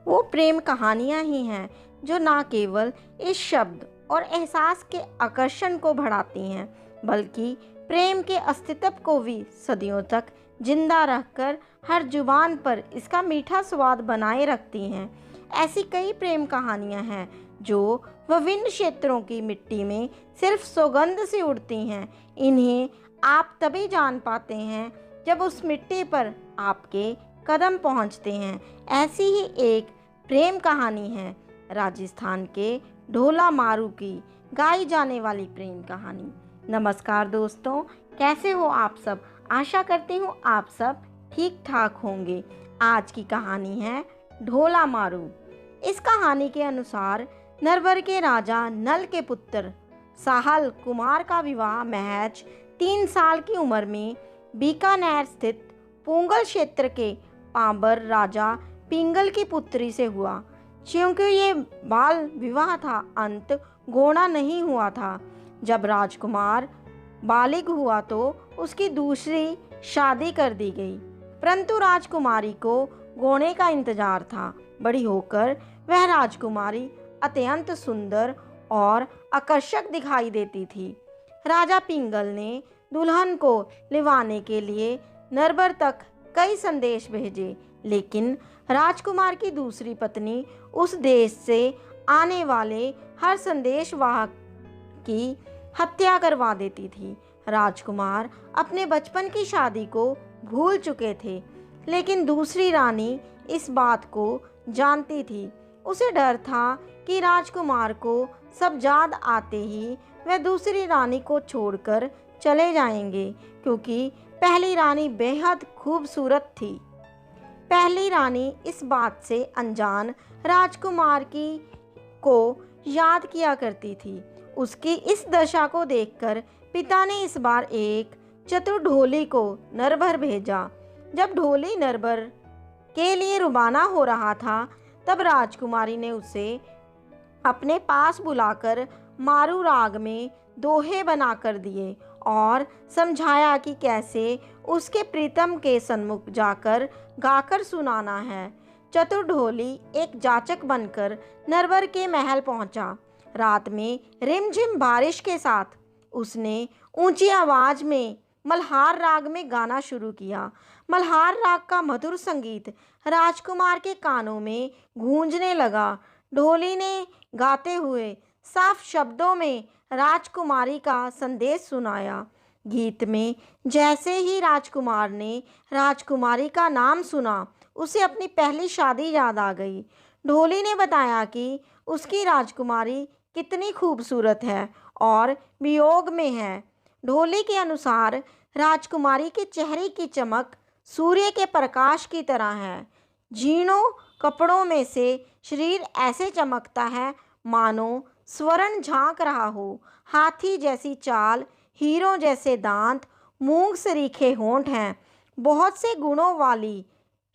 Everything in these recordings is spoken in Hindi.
वो प्रेम कहानियाँ ही हैं जो ना केवल इस शब्द और एहसास के आकर्षण को बढ़ाती हैं, बल्कि प्रेम के अस्तित्व को भी सदियों तक जिंदा रखकर हर जुबान पर इसका मीठा स्वाद बनाए रखती हैं। ऐसी कई प्रेम कहानियाँ हैं जो विभिन्न क्षेत्रों की मिट्टी में सिर्फ सौगंध से उड़ती हैं। इन्हें आप तभी जान पाते हैं जब उस मिट्टी पर आपके कदम पहुंचते हैं। ऐसी ही एक प्रेम कहानी है राजस्थान के ढोला मारू की गाई जाने वाली प्रेम कहानी। नमस्कार दोस्तों, कैसे हो आप सब? आशा करती हूँ आप सब ठीक ठाक होंगे। आज की कहानी है ढोला मारू। इस कहानी के अनुसार नरवर के राजा नल के पुत्र साहल कुमार का विवाह महज 3 साल की उम्र में बीकानेर स्थित पोंगल क्षेत्र के पांबर राजा पिंगल की पुत्री से हुआ। क्योंकि ये बाल विवाह था, अंत गोना नहीं हुआ था। जब राजकुमार बालिग हुआ तो उसकी दूसरी शादी कर दी गई, परंतु राजकुमारी को गोने का इंतजार था। बड़ी होकर वह राजकुमारी अत्यंत सुंदर और आकर्षक दिखाई देती थी। राजा पिंगल ने दुल्हन को लिवाने के लिए नरबर तक कई संदेश भेजे, लेकिन राजकुमार की दूसरी पत्नी उस देश से आने वाले हर संदेशवाहक की हत्या करवा देती थी। राजकुमार अपने बचपन की शादी को भूल चुके थे, लेकिन दूसरी रानी इस बात को जानती थी। उसे डर था कि राजकुमार को सब याद आते ही वह दूसरी रानी को छोड़कर चले जाएंगे, क्योंकि पहली रानी बेहद खूबसूरत थी। पहली रानी इस बात से अनजान राजकुमार को याद किया करती थी। उसकी इस दशा को देखकर पिता ने इस बार एक चतुर ढोली को नरभर भेजा। जब ढोली नरभर के लिए रुबाना हो रहा था, तब राजकुमारी ने उसे अपने पास बुलाकर मारू राग में दोहे बनाकर दिए और समझाया कि कैसे उसके प्रीतम के सन्मुख जाकर गाकर सुनाना है। चतुर ढोली एक जाचक बनकर नरवर के महल पहुंचा। रात में रिमझिम बारिश के साथ उसने ऊंची आवाज में मल्हार राग में गाना शुरू किया। मल्हार राग का मधुर संगीत राजकुमार के कानों में गूंजने लगा। ढोली ने गाते हुए साफ शब्दों में राजकुमारी का संदेश सुनाया। गीत में जैसे ही राजकुमार ने राजकुमारी का नाम सुना, उसे अपनी पहली शादी याद आ गई। ढोली ने बताया कि उसकी राजकुमारी कितनी खूबसूरत है और वियोग में है। ढोली के अनुसार राजकुमारी के चेहरे की चमक सूर्य के प्रकाश की तरह है। जीनों कपड़ों में से शरीर ऐसे चमकता है मानो स्वर्ण झांक रहा हो। हाथी जैसी चाल, हीरों जैसे दांत, मूंग सरीखे होंठ हैं। बहुत से गुणों वाली,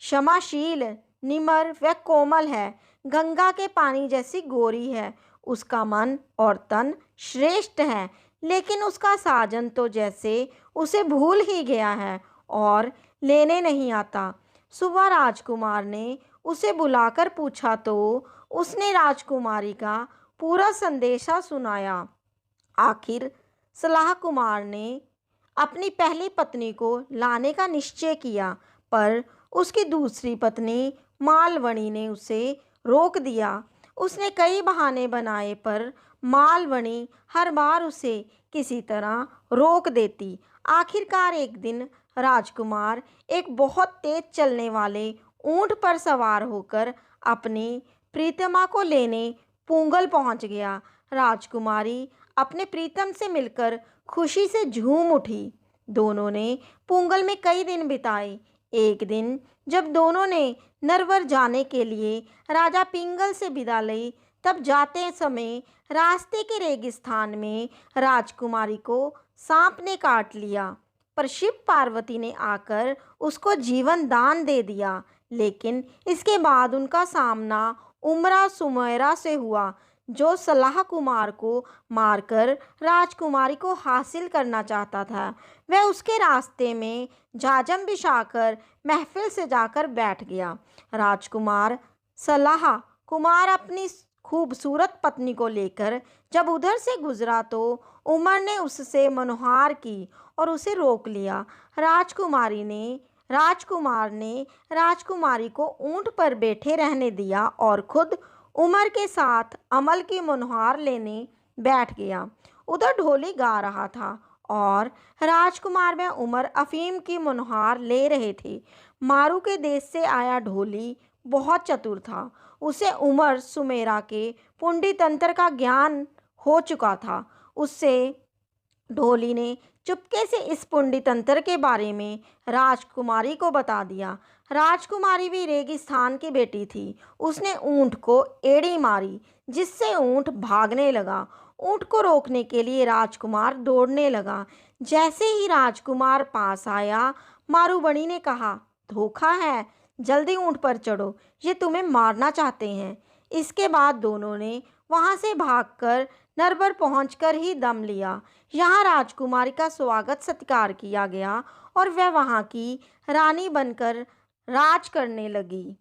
क्षमाशील, निमर व कोमल है। गंगा के पानी जैसी गोरी है। उसका मन और तन श्रेष्ठ है, लेकिन उसका साजन तो जैसे उसे भूल ही गया है और लेने नहीं आता। सुबह राजकुमार ने उसे बुलाकर पूछा तो उसने राजकुमारी का पूरा संदेशा सुनाया। आखिर सलाह कुमार ने अपनी पहली पत्नी को लाने का निश्चय किया, पर उसकी दूसरी पत्नी मालवणी ने उसे रोक दिया। उसने कई बहाने बनाए, पर मालवणी हर बार उसे किसी तरह रोक देती। आखिरकार एक दिन राजकुमार एक बहुत तेज चलने वाले ऊंट पर सवार होकर अपनी प्रीतमा को लेने पोंगल पहुंच गया। राजकुमारी अपने प्रीतम से मिलकर खुशी से झूम उठी। दोनों ने पोंगल में कई दिन बिताए। एक दिन जब दोनों ने नरवर जाने के लिए राजा पिंगल से विदा ली, तब जाते समय रास्ते के रेगिस्तान में राजकुमारी को सांप ने काट लिया, पर शिव पार्वती ने आकर उसको जीवन दान दे दिया। लेकिन इसके बाद उनका सामना उमरा सुमेरा से हुआ, जो सलाह कुमार को मारकर राजकुमारी को हासिल करना चाहता था। वह उसके रास्ते में झाजम बिछाकर महफिल से जाकर बैठ गया। राजकुमार सलाह कुमार अपनी खूबसूरत पत्नी को लेकर जब उधर से गुजरा तो उमर ने उससे मनोहार की और उसे रोक लिया। राजकुमार ने राजकुमारी को ऊंट पर बैठे रहने दिया और खुद उमर के साथ अमल की मनोहार लेने बैठ गया। उधर ढोली गा रहा था और राजकुमार व उमर अफीम की मनोहार ले रहे थे। मारू के देश से आया ढोली बहुत चतुर था। उसे उमर सुमेरा के पुंडी तंत्र का ज्ञान हो चुका था। उससे ढोली ने चुपके से इस पुंडी तंत्र के बारे में राजकुमारी को बता दिया। राजकुमारी भी रेगिस्तान की बेटी थी। उसने ऊंट को एड़ी मारी जिससे ऊंट भागने लगा। ऊंट को रोकने के लिए राजकुमार दौड़ने लगा। जैसे ही राजकुमार पास आया, मारूबणी ने कहा, धोखा है, जल्दी ऊंट पर चढ़ो, ये तुम्हें मारना चाहते हैं। इसके बाद दोनों ने वहां से भागकर नरबर पहुंचकर ही दम लिया। यहाँ राजकुमारी का स्वागत सत्कार किया गया और वह वहाँ की रानी बनकर राज करने लगी।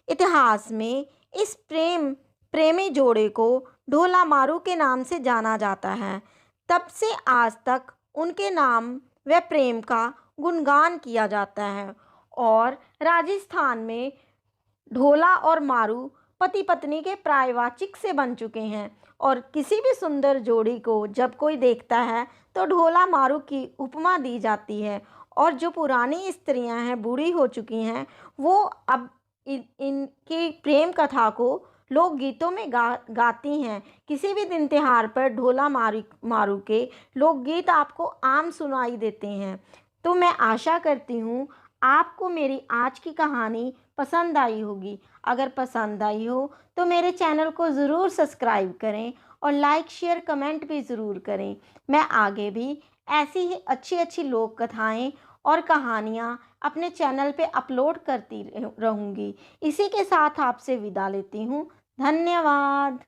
इतिहास में इस प्रेमी जोड़े को ढोला मारू के नाम से जाना जाता है। तब से आज तक उनके नाम व प्रेम का गुणगान किया जाता है और राजस्थान में ढोला और मारू पति पत्नी के पर्यायवाची से बन चुके हैं। और किसी भी सुंदर जोड़ी को जब कोई देखता है तो ढोला मारू की उपमा दी जाती है। और जो पुरानी स्त्रियां हैं, बूढ़ी हो चुकी हैं, वो अब इनकी प्रेम कथा को लोक गीतों में गाती हैं। किसी भी दिन त्योहार पर ढोला मारू के लोकगीत आपको आम सुनाई देते हैं। तो मैं आशा करती हूँ आपको मेरी आज की कहानी पसंद आई होगी। अगर पसंद आई हो तो मेरे चैनल को ज़रूर सब्सक्राइब करें और लाइक शेयर कमेंट भी ज़रूर करें। मैं आगे भी ऐसी ही अच्छी अच्छी लोक कथाएँ और कहानियाँ अपने चैनल पे अपलोड करती रहूँगी। इसी के साथ आपसे विदा लेती हूँ। धन्यवाद।